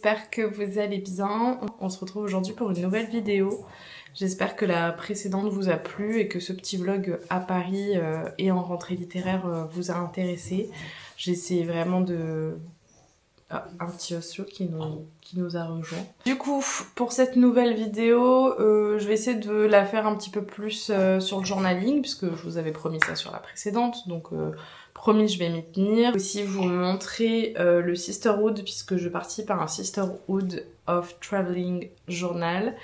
j'espère que vous allez bien. On se retrouve aujourd'hui pour une nouvelle vidéo. J'espère que la précédente vous a plu et que ce petit vlog à Paris et en rentrée littéraire vous a intéressé. J'ai essayé vraiment de... Ah, un petit ossio qui nous a rejoint. Du coup, pour cette nouvelle vidéo, je vais essayer de la faire un petit peu plus sur le journaling, puisque je vous avais promis ça sur la précédente, donc promis, je vais m'y tenir. Aussi vous montrer le Sisterhood, puisque je participe à un Sisterhood of Traveling Journal.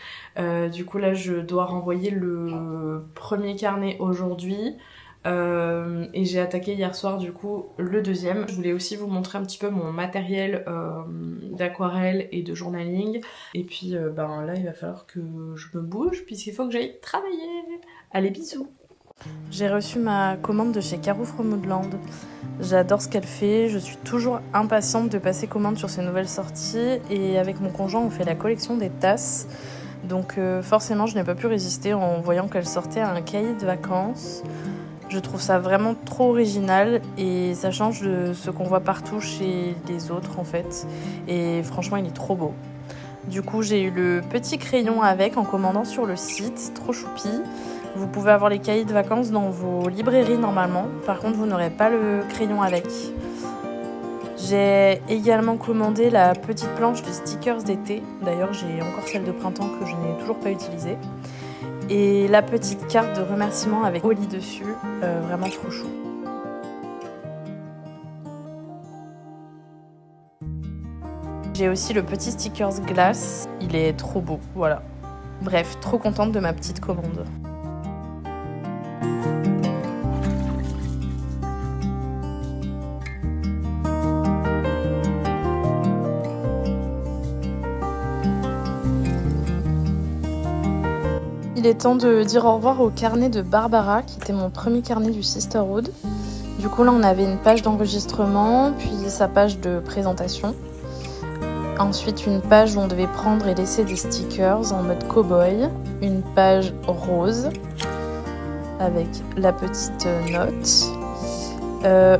Du coup là, je dois renvoyer le premier carnet aujourd'hui. Et j'ai attaqué hier soir du coup le deuxième. Je voulais aussi vous montrer un petit peu mon matériel d'aquarelle et de journaling. Et puis là il va falloir que je me bouge puisqu'il faut que j'aille travailler. Allez, bisous. J'ai reçu ma commande de chez Carrefour from Woodland. J'adore ce qu'elle fait, je suis toujours impatiente de passer commande sur ces nouvelles sorties. Et avec mon conjoint on fait la collection des tasses. Donc forcément je n'ai pas pu résister en voyant qu'elle sortait un cahier de vacances. Je trouve ça vraiment trop original et ça change de ce qu'on voit partout chez les autres en fait. Et franchement, il est trop beau. Du coup, j'ai eu le petit crayon avec en commandant sur le site, trop choupi. Vous pouvez avoir les cahiers de vacances dans vos librairies normalement. Par contre, vous n'aurez pas le crayon avec. J'ai également commandé la petite planche de stickers d'été. D'ailleurs, j'ai encore celle de printemps que je n'ai toujours pas utilisée. Et la petite carte de remerciement avec Oli dessus, vraiment trop chou. J'ai aussi le petit stickers glace, il est trop beau, voilà. Bref, trop contente de ma petite commande. Il est temps de dire au revoir au carnet de Barbara, qui était mon premier carnet du Sisterhood. Du coup, là, on avait une page d'enregistrement, puis sa page de présentation. Ensuite, une page où on devait prendre et laisser des stickers en mode cow-boy. Une page rose, avec la petite note.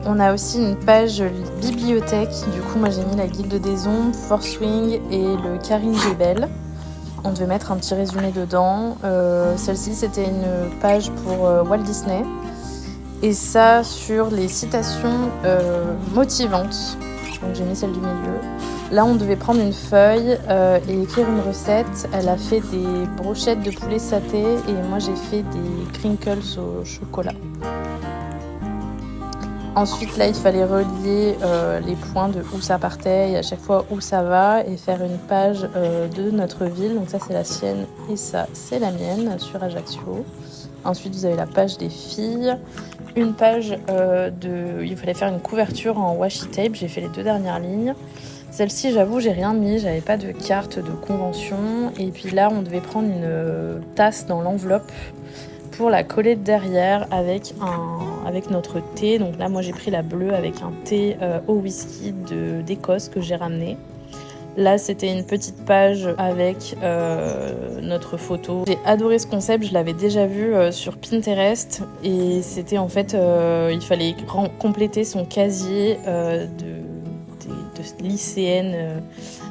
On a aussi une page bibliothèque. Du coup, moi, j'ai mis la Guilde des Ombres, Force Wing et le Karine Gebel. On devait mettre un petit résumé dedans. Celle-ci, c'était une page pour Walt Disney. Et ça, sur les citations motivantes. Donc j'ai mis celle du milieu. Là, on devait prendre une feuille et écrire une recette. Elle a fait des brochettes de poulet saté et moi, j'ai fait des crinkles au chocolat. Ensuite, là, il fallait relier les points de où ça partait et à chaque fois où ça va et faire une page de notre ville. Donc ça, c'est la sienne et ça, c'est la mienne sur Ajaccio. Ensuite, vous avez la page des filles. Une page il fallait faire une couverture en washi tape. J'ai fait les 2 dernières lignes. Celle-ci, j'avoue, j'ai rien mis. J'avais pas de carte de convention. Et puis là, on devait prendre une tasse dans l'enveloppe pour la coller derrière avec notre thé. Donc là, moi, j'ai pris la bleue avec un thé au whisky d'Écosse que j'ai ramené. Là, c'était une petite page avec notre photo. J'ai adoré ce concept, je l'avais déjà vu sur Pinterest. Et c'était en fait, il fallait compléter son casier de lycéenne,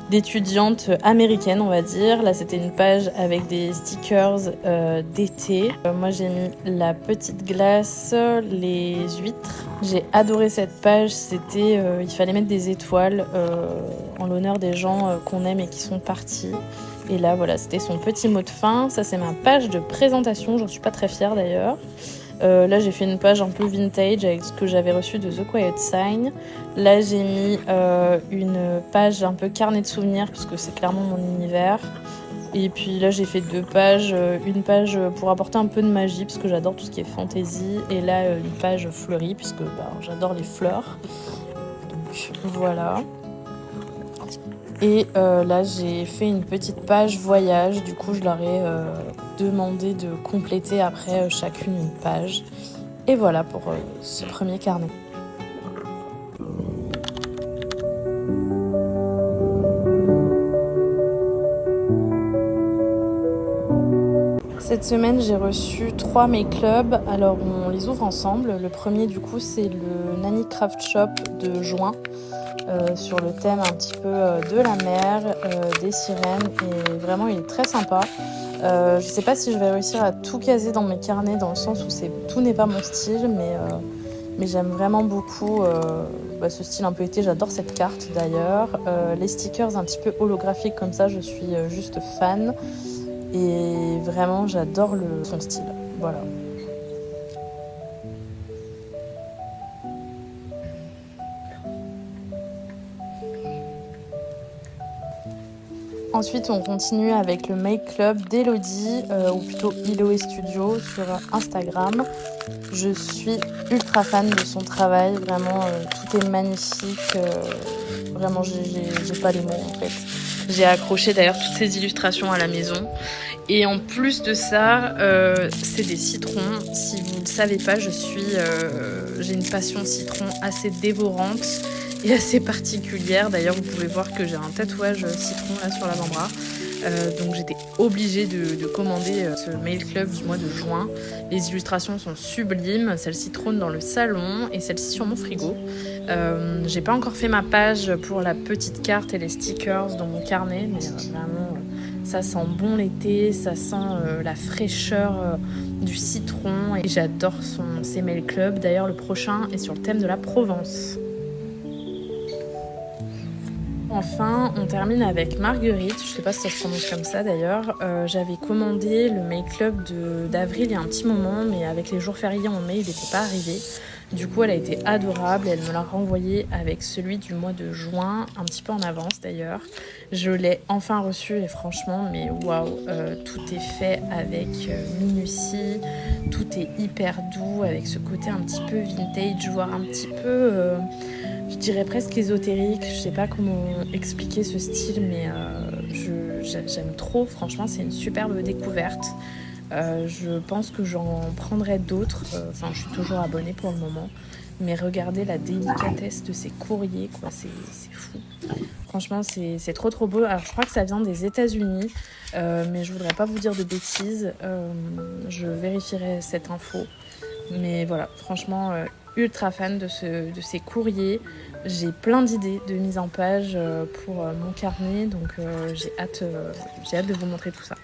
d'étudiante américaine, on va dire. Là, c'était une page avec des stickers d'été. Moi, j'ai mis la petite glace, les huîtres. J'ai adoré cette page. C'était, il fallait mettre des étoiles en l'honneur des gens qu'on aime et qui sont partis. Et là, voilà, c'était son petit mot de fin. Ça, c'est ma page de présentation. J'en suis pas très fière d'ailleurs. Là, j'ai fait une page un peu vintage avec ce que j'avais reçu de The Quiet Sign. Là, j'ai mis une page un peu carnet de souvenirs parce que c'est clairement mon univers. Et puis là, j'ai fait 2 pages. Une page pour apporter un peu de magie parce que j'adore tout ce qui est fantasy. Et là, une page fleurie puisque j'adore les fleurs. Donc voilà. Et là, j'ai fait une petite page voyage. Du coup, je leur ai demandé de compléter après chacune une page. Et voilà pour ce premier carnet. Cette semaine, j'ai reçu 3 make-clubs. Alors, on les les ouvre ensemble. Le premier du coup c'est le Nani Craft Shop de juin, sur le thème un petit peu de la mer, des sirènes, et vraiment il est très sympa. Je sais pas si je vais réussir à tout caser dans mes carnets, dans le sens où tout n'est pas mon style, mais j'aime vraiment beaucoup ce style un peu été. J'adore cette carte d'ailleurs. Les stickers un petit peu holographiques comme ça, je suis juste fan. Et vraiment, j'adore son style. Voilà. Ensuite, on continue avec le Make Club d'Elodie, ou plutôt Iloé Studio sur Instagram. Je suis ultra fan de son travail, vraiment, tout est magnifique. Vraiment, j'ai pas les mots en fait. J'ai accroché d'ailleurs toutes ces illustrations à la maison. Et en plus de ça, c'est des citrons. Si vous ne le savez pas, j'ai une passion citron assez dévorante et assez particulière. D'ailleurs, vous pouvez voir que j'ai un tatouage citron là sur l'avant-bras. Donc j'étais obligée de commander ce mail club du mois de juin. Les illustrations sont sublimes. Celle-ci trône dans le salon et celle-ci sur mon frigo. J'ai pas encore fait ma page pour la petite carte et les stickers dans mon carnet, mais vraiment ça sent bon l'été, ça sent la fraîcheur du citron, et j'adore ses mail club. D'ailleurs le prochain est sur le thème de la Provence. Enfin, on termine avec Marguerite, je sais pas si ça se prononce comme ça d'ailleurs. J'avais commandé le Make Club d'avril il y a un petit moment, mais avec les jours fériés en mai, il n'était pas arrivé. Du coup, elle a été adorable et elle me l'a renvoyé avec celui du mois de juin, un petit peu en avance d'ailleurs. Je l'ai enfin reçu et franchement, mais waouh, tout est fait avec minutie, tout est hyper doux, avec ce côté un petit peu vintage, voire un petit peu... je dirais presque ésotérique. Je sais pas comment expliquer ce style, mais j'aime trop. Franchement, c'est une superbe découverte. Je pense que j'en prendrai d'autres. Enfin, je suis toujours abonnée pour le moment. Mais regardez la délicatesse de ces courriers, quoi. C'est fou. Franchement, c'est trop beau. Alors, je crois que ça vient des États-Unis, mais je voudrais pas vous dire de bêtises. Je vérifierai cette info. Mais voilà, franchement, ultra fan de ces courriers. J'ai plein d'idées de mise en page pour mon carnet, donc j'ai hâte de vous montrer tout ça.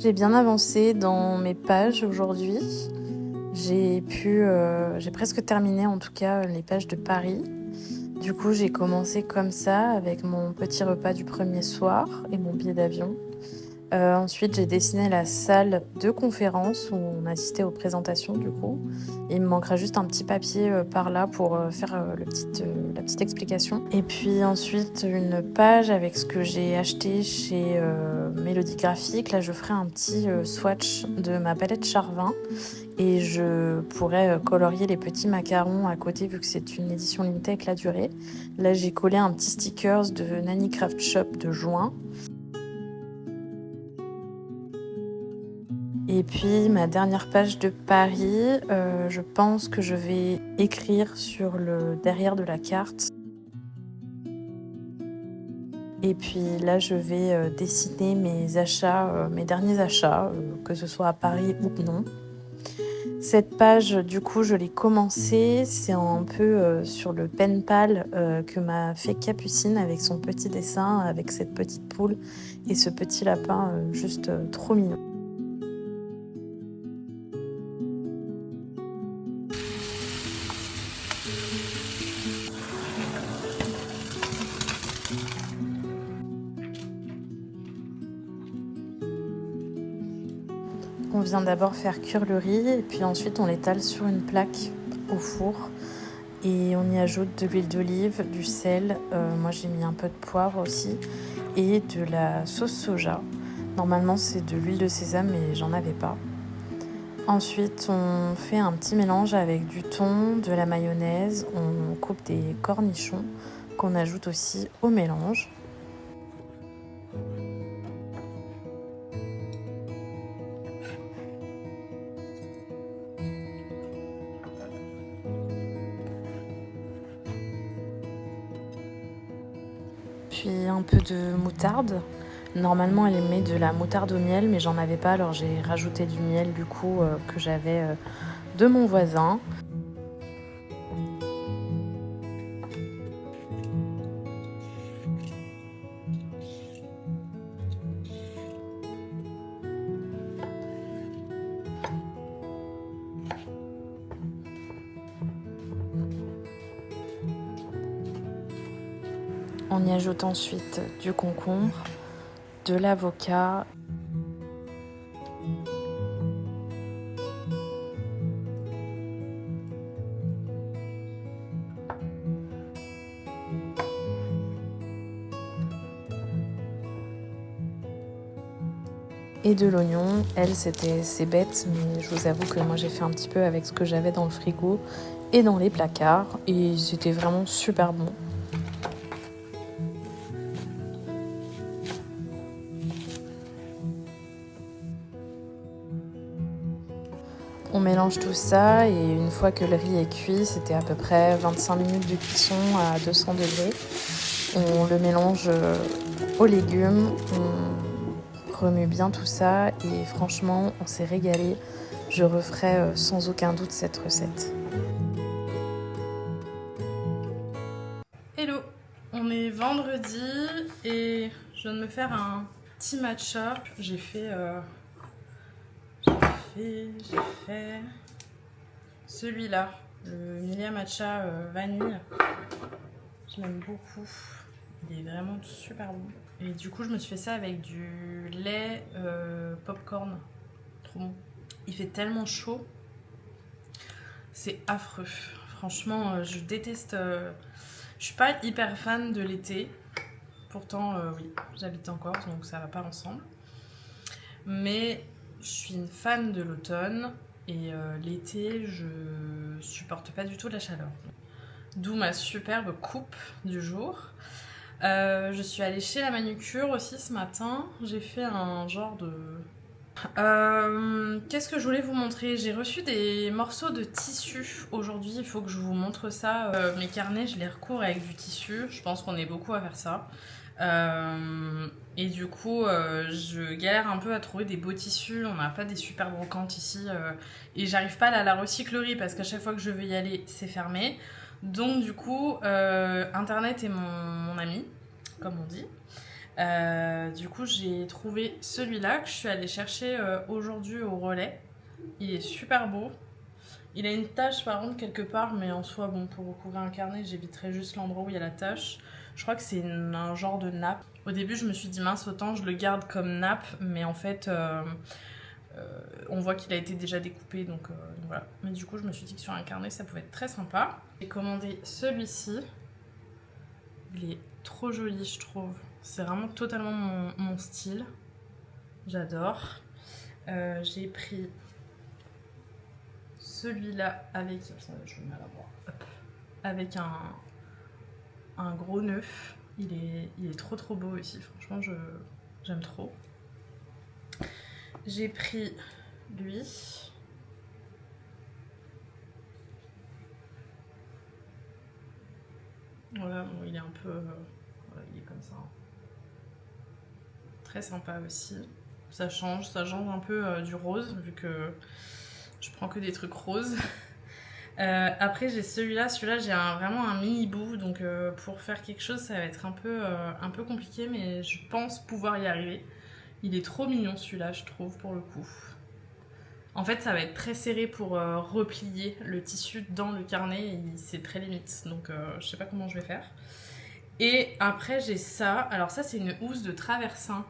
J'ai bien avancé dans mes pages aujourd'hui. J'ai presque terminé en tout cas les pages de Paris. Du coup, j'ai commencé comme ça avec mon petit repas du premier soir et mon billet d'avion. Ensuite, j'ai dessiné la salle de conférence où on assistait aux présentations du coup. Il me manquera juste un petit papier par là pour faire la petite explication. Et puis ensuite, une page avec ce que j'ai acheté chez Mélodie Graphique. Là, je ferai un petit swatch de ma palette Charvin. Et je pourrais colorier les petits macarons à côté vu que c'est une édition limitée avec la durée. Là, j'ai collé un petit stickers de Nanny Craft Shop de juin. Et puis ma dernière page de Paris, je pense que je vais écrire sur le derrière de la carte. Et puis là, je vais dessiner mes achats, mes derniers achats, que ce soit à Paris ou non. Cette page, du coup, je l'ai commencée. C'est un peu sur le pen pal que m'a fait Capucine avec son petit dessin, avec cette petite poule et ce petit lapin juste trop mignon. On vient d'abord faire cuire le riz et puis ensuite on l'étale sur une plaque au four et on y ajoute de l'huile d'olive, du sel, moi j'ai mis un peu de poivre aussi et de la sauce soja. Normalement c'est de l'huile de sésame mais j'en avais pas. Ensuite on fait un petit mélange avec du thon, de la mayonnaise, on coupe des cornichons qu'on ajoute aussi au mélange. Puis un peu de moutarde. Normalement, elle met de la moutarde au miel, mais j'en avais pas, alors j'ai rajouté du miel du coup que j'avais de mon voisin. On y ajoute ensuite du concombre, de l'avocat. Et de l'oignon. C'est bête, mais je vous avoue que moi j'ai fait un petit peu avec ce que j'avais dans le frigo et dans les placards. Et c'était vraiment super bon. On mélange tout ça et une fois que le riz est cuit, c'était à peu près 25 minutes de cuisson à 200 degrés. On le mélange aux légumes, on remue bien tout ça et franchement, on s'est régalé. Je referai sans aucun doute cette recette. Hello, on est vendredi et je viens de me faire un petit matcha. J'ai fait celui-là, le Milia Matcha vanille. Je l'aime beaucoup. Il est vraiment super bon. Et du coup, je me suis fait ça avec du lait popcorn. Trop bon. Il fait tellement chaud. C'est affreux. Franchement, je déteste. Je suis pas hyper fan de l'été. Pourtant, oui, j'habite en Corse, donc ça va pas ensemble. Mais je suis une fan de l'automne. Et l'été, je supporte pas du tout la chaleur. D'où ma superbe coupe du jour. Je suis allée chez la manucure aussi ce matin. J'ai fait un genre de... qu'est-ce que je voulais vous montrer? J'ai reçu des morceaux de tissu aujourd'hui. Il faut que je vous montre ça. Mes carnets, je les recouvre avec du tissu. Je pense qu'on est beaucoup à faire ça. Et du coup, je galère un peu à trouver des beaux tissus. On n'a pas des super brocantes ici. Et j'arrive pas à la recyclerie parce qu'à chaque fois que je veux y aller, c'est fermé. Donc du coup, Internet est mon ami, comme on dit. Du coup, j'ai trouvé celui-là que je suis allée chercher aujourd'hui au relais. Il est super beau. Il a une tache par contre quelque part, mais en soi, bon, pour recouvrir un carnet, j'éviterai juste l'endroit où il y a la tache. Je crois que c'est un genre de nappe. Au début, je me suis dit mince, autant je le garde comme nappe, mais en fait, on voit qu'il a été déjà découpé, donc voilà. Mais du coup, je me suis dit que sur un carnet, ça pouvait être très sympa. J'ai commandé celui-ci. Il est trop joli, je trouve. C'est vraiment totalement mon style. J'adore. J'ai pris celui-là avec... Je vais mal à voir. Hop. Avec un gros nœud. Il est trop beau aussi. Franchement, j'aime trop. J'ai pris lui. Voilà, bon, il est un peu... voilà, il est comme ça. Très sympa aussi. Ça change un peu du rose, vu que je prends que des trucs roses. Après, j'ai celui-là j'ai vraiment un mini bout, donc pour faire quelque chose, ça va être un peu compliqué, mais je pense pouvoir y arriver. Il est trop mignon celui-là, je trouve, pour le coup. En fait, ça va être très serré pour replier le tissu dans le carnet, et c'est très limite, donc je sais pas comment je vais faire. Et après, j'ai ça. Alors ça, c'est une housse de traversin.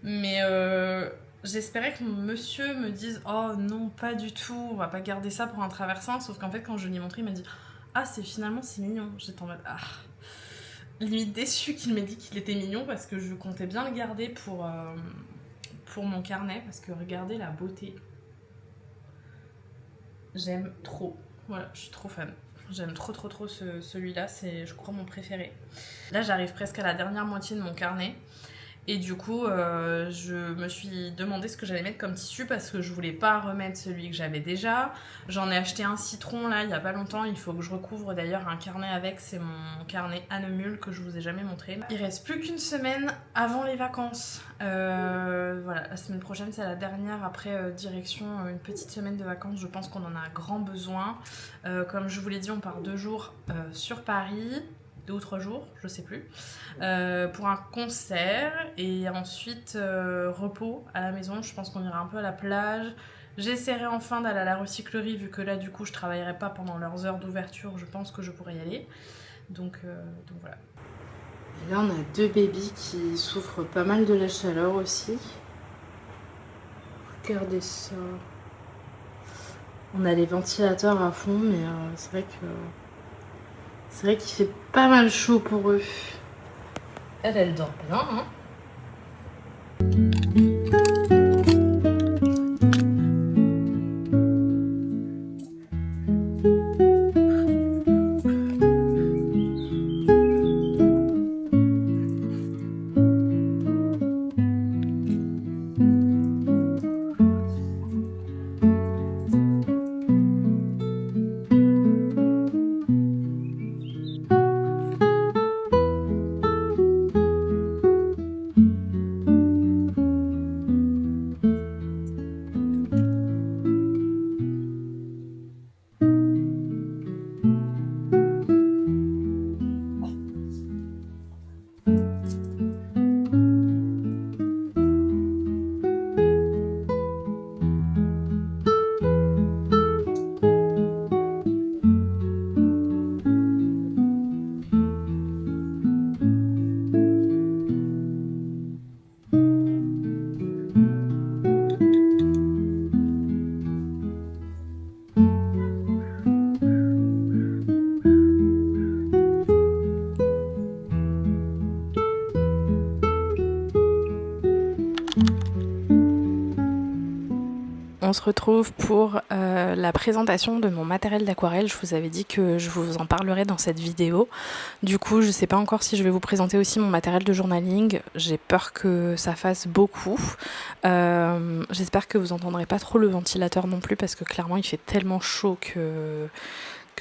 Mais j'espérais que mon monsieur me dise « Oh non, pas du tout, on va pas garder ça pour un traversin ». Sauf qu'en fait, quand je lui ai montré, il m'a dit « Ah, c'est mignon ». J'étais en mode « Ah ». Limite déçue qu'il m'ait dit qu'il était mignon parce que je comptais bien le garder pour mon carnet. Parce que regardez la beauté. J'aime trop. Voilà, je suis trop fan. J'aime trop celui-là, c'est je crois mon préféré. Là, j'arrive presque à la dernière moitié de mon carnet. Et du coup, je me suis demandé ce que j'allais mettre comme tissu parce que je voulais pas remettre celui que j'avais déjà. J'en ai acheté un citron là il y a pas longtemps, il faut que je recouvre d'ailleurs un carnet avec, c'est mon carnet Annemule que je vous ai jamais montré. Il reste plus qu'une semaine avant les vacances. Voilà, la semaine prochaine c'est la dernière, après direction une petite semaine de vacances, je pense qu'on en a grand besoin. Comme je vous l'ai dit, on part 2 jours sur Paris. 2 ou 3 jours, je sais plus, pour un concert et ensuite repos à la maison. Je pense qu'on ira un peu à la plage. J'essaierai enfin d'aller à la recyclerie vu que là du coup je travaillerai pas pendant leurs heures d'ouverture, je pense que je pourrais y aller. Donc voilà. Et là on a 2 bébés qui souffrent pas mal de la chaleur aussi. Regardez ça. On a les ventilateurs à fond mais c'est vrai qu'il fait pas mal chaud pour eux. Elle dort bien, hein. On se retrouve pour la présentation de mon matériel d'aquarelle. Je vous avais dit que je vous en parlerai dans cette vidéo. Du coup, je sais pas encore si je vais vous présenter aussi mon matériel de journaling. J'ai peur que ça fasse beaucoup. J'espère que vous entendrez pas trop le ventilateur non plus parce que clairement il fait tellement chaud que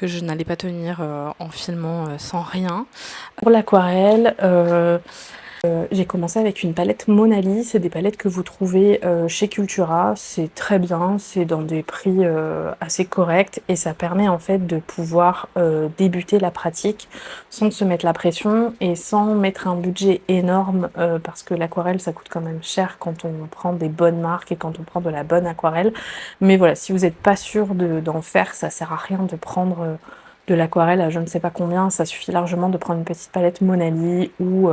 je n'allais pas tenir en filmant sans rien. Pour l'aquarelle, j'ai commencé avec une palette Monali, c'est des palettes que vous trouvez chez Cultura, c'est très bien, c'est dans des prix assez corrects et ça permet en fait de pouvoir débuter la pratique sans se mettre la pression et sans mettre un budget énorme parce que l'aquarelle ça coûte quand même cher quand on prend des bonnes marques et quand on prend de la bonne aquarelle. Mais voilà, si vous n'êtes pas sûr d'en faire, ça sert à rien de de l'aquarelle à je ne sais pas combien, ça suffit largement de prendre une petite palette Monali ou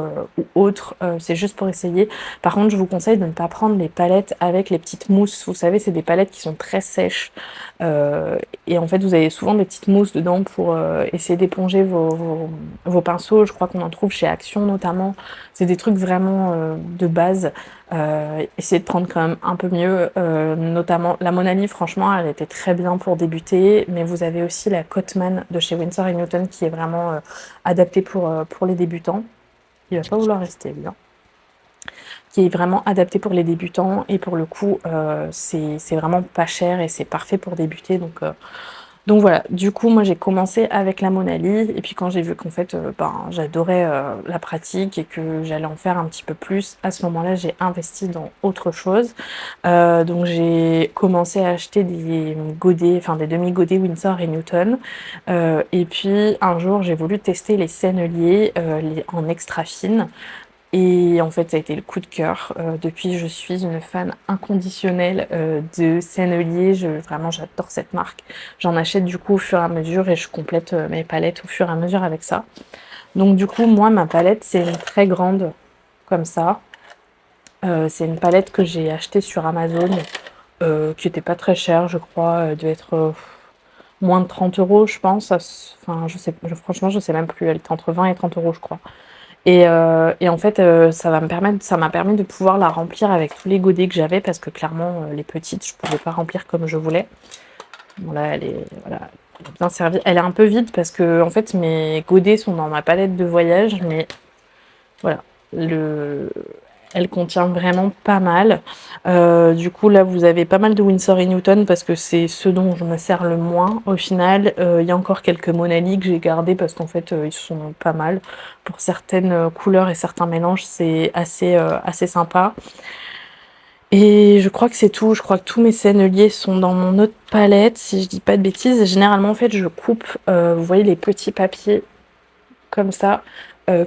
autre, c'est juste pour essayer. Par contre, je vous conseille de ne pas prendre les palettes avec les petites mousses. Vous savez, c'est des palettes qui sont très sèches et en fait, vous avez souvent des petites mousses dedans pour essayer d'éponger vos pinceaux. Je crois qu'on en trouve chez Action notamment. C'est des trucs vraiment de base. Essayez de prendre quand même un peu mieux, notamment la Monali, franchement, elle était très bien pour débuter, mais vous avez aussi la Cotman de chez Winsor & Newton qui est vraiment adaptée pour les débutants. Il va pas vouloir rester, lui, hein. Qui est vraiment adapté pour les débutants et pour le coup c'est vraiment pas cher et c'est parfait pour débuter, donc voilà. Du coup moi j'ai commencé avec la Monali et puis quand j'ai vu qu'en fait j'adorais la pratique et que j'allais en faire un petit peu plus, à ce moment là j'ai investi dans autre chose. Donc j'ai commencé à acheter des godets, enfin des demi-godets Winsor & Newton et puis un jour j'ai voulu tester les senneliers en extra fine. Et en fait, ça a été le coup de cœur. Depuis, je suis une fan inconditionnelle de Sennelier. Vraiment, j'adore cette marque. J'en achète du coup au fur et à mesure et je complète mes palettes au fur et à mesure avec ça. Donc du coup, moi, ma palette, c'est une très grande, comme ça. C'est une palette que j'ai achetée sur Amazon, qui était pas très chère, je crois. Elle devait être moins de 30 €, je pense. Enfin, franchement, je sais même plus. Elle était entre 20 et 30 €, je crois. Et en fait, ça m'a permis de pouvoir la remplir avec tous les godets que j'avais parce que clairement, les petites, je pouvais pas remplir comme je voulais. Bon là, elle est bien servie. Elle est un peu vide parce que en fait, mes godets sont dans ma palette de voyage, mais voilà, elle contient vraiment pas mal. Du coup, là, vous avez pas mal de Winsor & Newton parce que c'est ce dont je me sers le moins. Au final, il y a encore quelques Monali que j'ai gardés parce qu'en fait, ils sont pas mal. Pour certaines couleurs et certains mélanges, c'est assez sympa. Et je crois que c'est tout. Je crois que tous mes senneliers sont dans mon autre palette, si je dis pas de bêtises. Généralement, en fait, je coupe, vous voyez les petits papiers comme ça,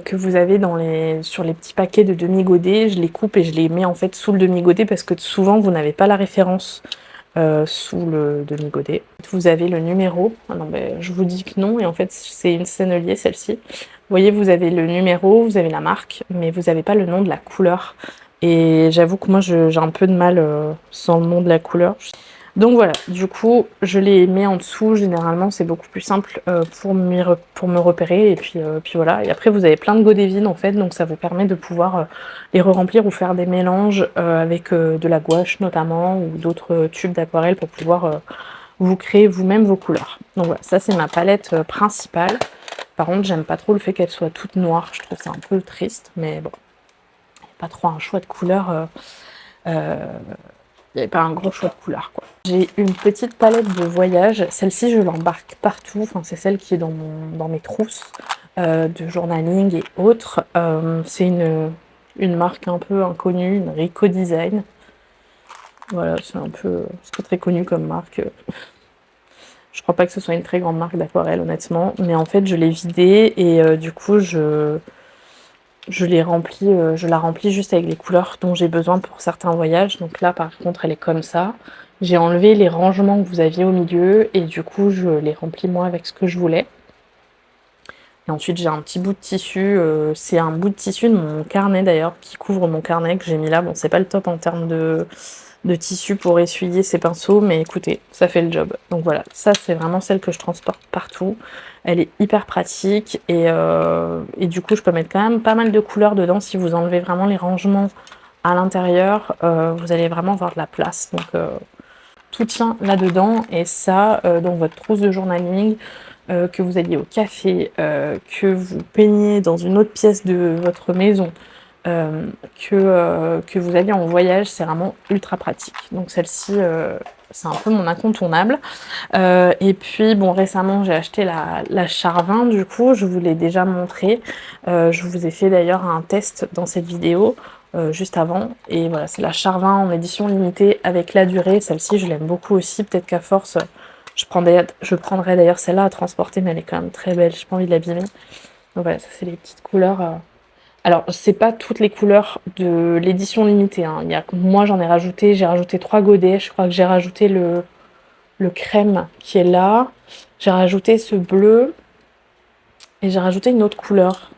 que vous avez sur les petits paquets de demi-godets, je les coupe et je les mets en fait sous le demi-godet parce que souvent vous n'avez pas la référence sous le demi-godet. Vous avez le numéro, ah non ben je vous dis que non, et en fait c'est une sennelier celle-ci. Vous voyez, vous avez le numéro, vous avez la marque, mais vous n'avez pas le nom de la couleur. Et j'avoue que moi j'ai un peu de mal sans le nom de la couleur. Donc voilà, du coup, je les mets en dessous. Généralement, c'est beaucoup plus simple pour me repérer. Et puis voilà. Et après, vous avez plein de godets vides en fait. Donc ça vous permet de pouvoir les re-remplir ou faire des mélanges avec de la gouache notamment ou d'autres tubes d'aquarelle pour pouvoir vous créer vous-même vos couleurs. Donc voilà, ça c'est ma palette principale. Par contre, j'aime pas trop le fait qu'elle soit toute noire. Je trouve ça un peu triste. Mais bon, pas trop un choix de couleur. Il n'y avait pas un gros choix de couleurs, quoi. J'ai une petite palette de voyage. Celle-ci, je l'embarque partout. Enfin, c'est celle qui est dans mes trousses de journaling et autres. C'est une marque un peu inconnue, une Rico Design. Voilà, c'est pas très connu comme marque. Je crois pas que ce soit une très grande marque d'aquarelle, honnêtement. Mais en fait, je l'ai vidée et du coup, je la remplis juste avec les couleurs dont j'ai besoin pour certains voyages. Donc là, par contre, elle est comme ça. J'ai enlevé les rangements que vous aviez au milieu et du coup, je les remplis moi avec ce que je voulais. Et ensuite, j'ai un petit bout de tissu. C'est un bout de tissu de mon carnet d'ailleurs, qui couvre mon carnet que j'ai mis là. Bon, c'est pas le top en termes de tissu pour essuyer ces pinceaux, mais écoutez, ça fait le job. Donc voilà, ça c'est vraiment celle que je transporte partout. Elle est hyper pratique et du coup je peux mettre quand même pas mal de couleurs dedans. Si vous enlevez vraiment les rangements à l'intérieur, vous allez vraiment avoir de la place. Donc tout tient là-dedans et ça, dans votre trousse de journaling, que vous alliez au café, que vous peignez dans une autre pièce de votre maison, que vous alliez en voyage, c'est vraiment ultra pratique. Donc celle-ci, c'est un peu mon incontournable. Et puis bon, récemment j'ai acheté la Charvin, du coup je vous l'ai déjà montré. Je vous ai fait d'ailleurs un test dans cette vidéo juste avant. Et voilà, c'est la Charvin en édition limitée avec la durée. Celle-ci je l'aime beaucoup aussi, peut-être qu'à force je prendrai d'ailleurs celle-là à transporter, mais elle est quand même très belle, j'ai pas envie de l'abîmer. Donc voilà, ça c'est les petites couleurs. Alors, c'est pas toutes les couleurs de l'édition limitée, hein. Moi, j'ai rajouté 3 godets. Je crois que j'ai rajouté le crème qui est là. J'ai rajouté ce bleu. Et j'ai rajouté une autre couleur.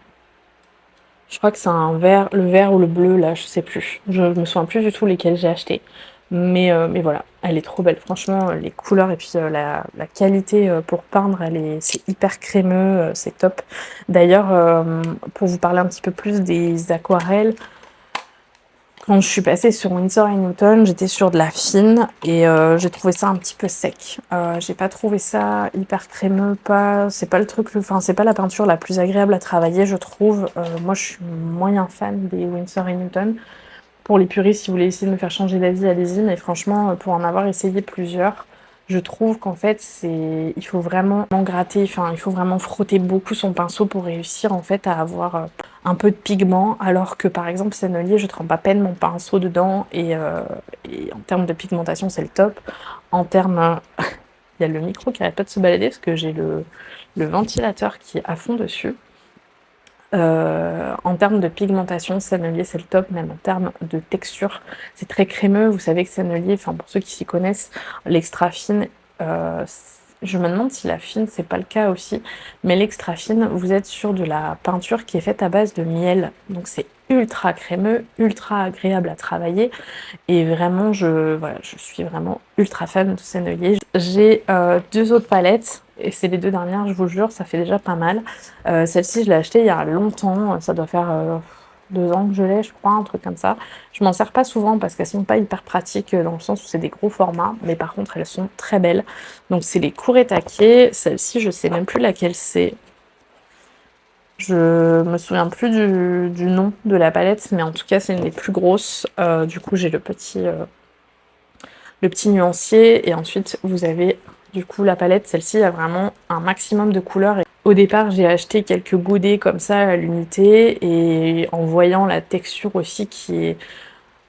Je crois que c'est un vert, le vert ou le bleu, là, je sais plus. Je me souviens plus du tout lesquels j'ai acheté. Mais voilà, elle est trop belle. Franchement, les couleurs et puis la qualité pour peindre, c'est hyper crémeux, c'est top. D'ailleurs, pour vous parler un petit peu plus des aquarelles, quand je suis passée sur Winsor & Newton, j'étais sur de la fine et j'ai trouvé ça un petit peu sec. J'ai pas trouvé ça hyper crémeux, c'est pas le truc, enfin c'est pas la peinture la plus agréable à travailler, je trouve. Moi, je suis moyen fan des Winsor & Newton. Pour les puristes, si vous voulez essayer de me faire changer d'avis, allez-y. Mais franchement, pour en avoir essayé plusieurs, je trouve qu'en fait, il faut vraiment gratter, enfin, il faut vraiment frotter beaucoup son pinceau pour réussir en fait à avoir un peu de pigment. Alors que par exemple, Sennelier, je trempe à peine mon pinceau dedans et en termes de pigmentation, c'est le top. En termes, il y a le micro qui arrête pas de se balader parce que j'ai le ventilateur qui est à fond dessus. En termes de pigmentation, Sennelier c'est le top, même en termes de texture. C'est très crémeux, vous savez que Sennelier, enfin pour ceux qui s'y connaissent, l'extra fine, je me demande si la fine c'est pas le cas aussi, mais l'extra fine, vous êtes sur de la peinture qui est faite à base de miel, donc c'est ultra crémeux, ultra agréable à travailler et vraiment voilà, je suis vraiment ultra fan de Sennelier. J'ai deux autres palettes et c'est les deux dernières, je vous jure, ça fait déjà pas mal. Celle-ci, je l'ai achetée il y a longtemps, ça doit faire 2 ans que je l'ai, je crois, un truc comme ça. Je m'en sers pas souvent parce qu'elles sont pas hyper pratiques dans le sens où c'est des gros formats, mais par contre elles sont très belles. Donc c'est les Kuretake, celle-ci je sais même plus laquelle c'est. Je me souviens plus du nom de la palette, mais en tout cas c'est une des plus grosses. Du coup j'ai le petit nuancier et ensuite vous avez du coup la palette. Celle-ci a vraiment un maximum de couleurs. Et au départ j'ai acheté quelques godets comme ça à l'unité et en voyant la texture aussi qui est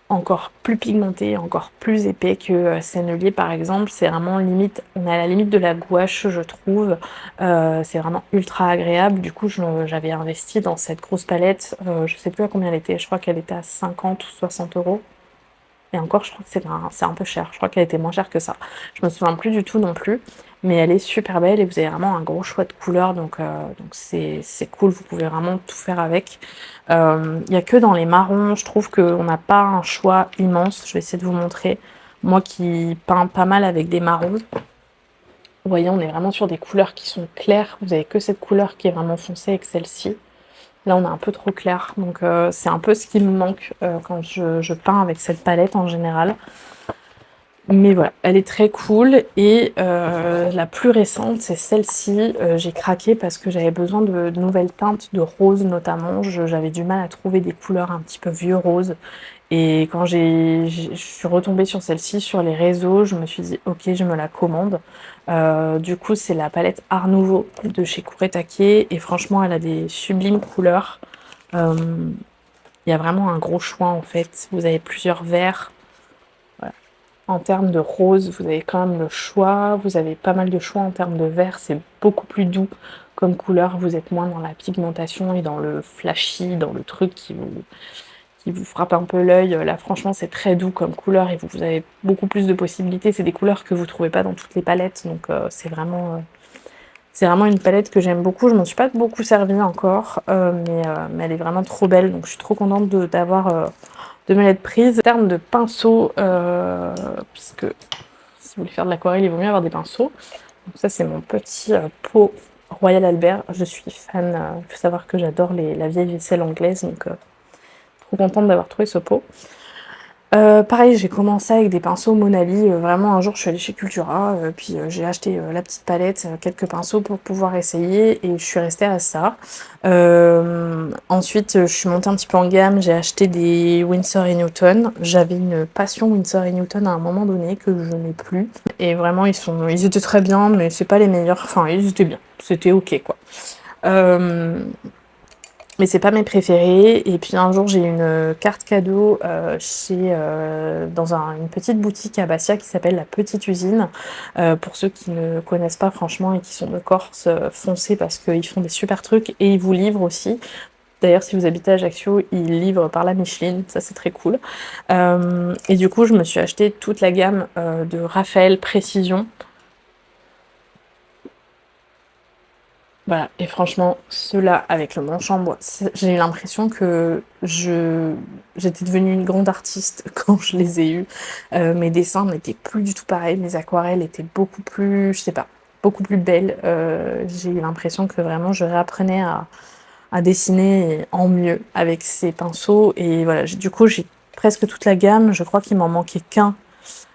encore plus pigmenté, encore plus épais que Sennelier par exemple, c'est vraiment limite, on est à la limite de la gouache je trouve, c'est vraiment ultra agréable. Du coup j'avais investi dans cette grosse palette, je sais plus à combien elle était, je crois qu'elle était à 50 ou 60 euros. Et encore, je crois que c'est un peu cher. Je crois qu'elle était moins chère que ça. Je me souviens plus du tout non plus. Mais elle est super belle et vous avez vraiment un gros choix de couleurs. Donc c'est cool. Vous pouvez vraiment tout faire avec. Il n'y a que dans les marrons, je trouve qu'on n'a pas un choix immense. Je vais essayer de vous montrer. Moi qui peins pas mal avec des marrons. Vous voyez, on est vraiment sur des couleurs qui sont claires. Vous avez que cette couleur qui est vraiment foncée avec celle-ci. Là, on est un peu trop clair, donc c'est un peu ce qui me manque quand je peins avec cette palette en général. Mais voilà, elle est très cool. Et la plus récente, c'est celle-ci. J'ai craqué parce que j'avais besoin de nouvelles teintes de rose notamment. J'avais du mal à trouver des couleurs un petit peu vieux rose. Et quand je suis retombée sur celle-ci sur les réseaux, je me suis dit ok, je me la commande. Du coup, c'est la palette Art Nouveau de chez Kuretake et franchement, elle a des sublimes couleurs. Il y a vraiment un gros choix en fait. Vous avez plusieurs verts. Voilà. En termes de rose, vous avez quand même le choix. Vous avez pas mal de choix en termes de vert. C'est beaucoup plus doux comme couleur. Vous êtes moins dans la pigmentation et dans le flashy, dans le truc qui vous frappe un peu l'œil. Là, franchement, c'est très doux comme couleur et vous avez beaucoup plus de possibilités. C'est des couleurs que vous trouvez pas dans toutes les palettes, donc c'est vraiment une palette que j'aime beaucoup. Je m'en suis pas beaucoup servie encore, mais elle est vraiment trop belle, donc je suis trop contente de me l'être prise. En termes de pinceaux, puisque si vous voulez faire de l'aquarelle, il vaut mieux avoir des pinceaux. Donc ça, c'est mon petit pot Royal Albert. Je suis fan. Il faut savoir que j'adore la vieille vaisselle anglaise, donc trop contente d'avoir trouvé ce pot. Pareil, j'ai commencé avec des pinceaux Monali. Vraiment, un jour, je suis allée chez Cultura, puis j'ai acheté la petite palette, quelques pinceaux pour pouvoir essayer, et je suis restée à ça. Ensuite, je suis montée un petit peu en gamme, j'ai acheté des Winsor & Newton. J'avais une passion Winsor & Newton à un moment donné que je n'ai plus. Et vraiment, ils étaient très bien, mais c'est pas les meilleurs. Enfin, ils étaient bien. C'était ok, quoi. Mais c'est pas mes préférés. Et puis un jour j'ai eu une carte cadeau dans une petite boutique à Bastia qui s'appelle La Petite Usine. Pour ceux qui ne connaissent pas franchement et qui sont de Corse, foncez parce qu'ils font des super trucs et ils vous livrent aussi. D'ailleurs, si vous habitez à Ajaccio, ils livrent par la Micheline, ça c'est très cool. Et du coup, je me suis acheté toute la gamme de Raphaël Précision. Voilà, et franchement, ceux-là, avec le manche en bois, j'ai eu l'impression que j'étais devenue une grande artiste quand je les ai eus. Mes dessins n'étaient plus du tout pareils, mes aquarelles étaient beaucoup plus, je sais pas, beaucoup plus belles. J'ai eu l'impression que vraiment je réapprenais à dessiner en mieux avec ces pinceaux. Et voilà, du coup, j'ai presque toute la gamme. Je crois qu'il m'en manquait qu'un.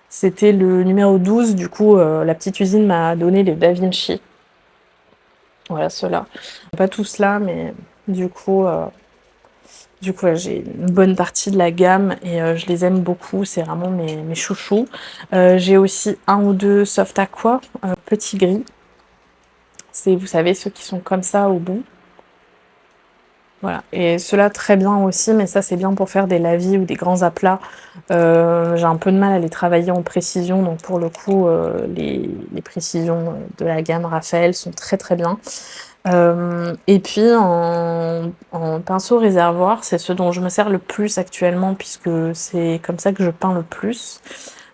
C'était le numéro 12. Du coup, la petite usine m'a donné les Da Vinci. Voilà, ceux-là. Pas tous là, mais du coup, ouais, j'ai une bonne partie de la gamme et je les aime beaucoup. C'est vraiment mes chouchous. J'ai aussi un ou deux soft aqua, petits gris. C'est, vous savez, ceux qui sont comme ça au bout. Voilà, et ceux-là très bien aussi, mais ça c'est bien pour faire des lavis ou des grands aplats. J'ai un peu de mal à les travailler en précision, donc pour le coup, les précisions de la gamme Raphaël sont très très bien. Et puis en pinceau réservoir, c'est ce dont je me sers le plus actuellement, puisque c'est comme ça que je peins le plus.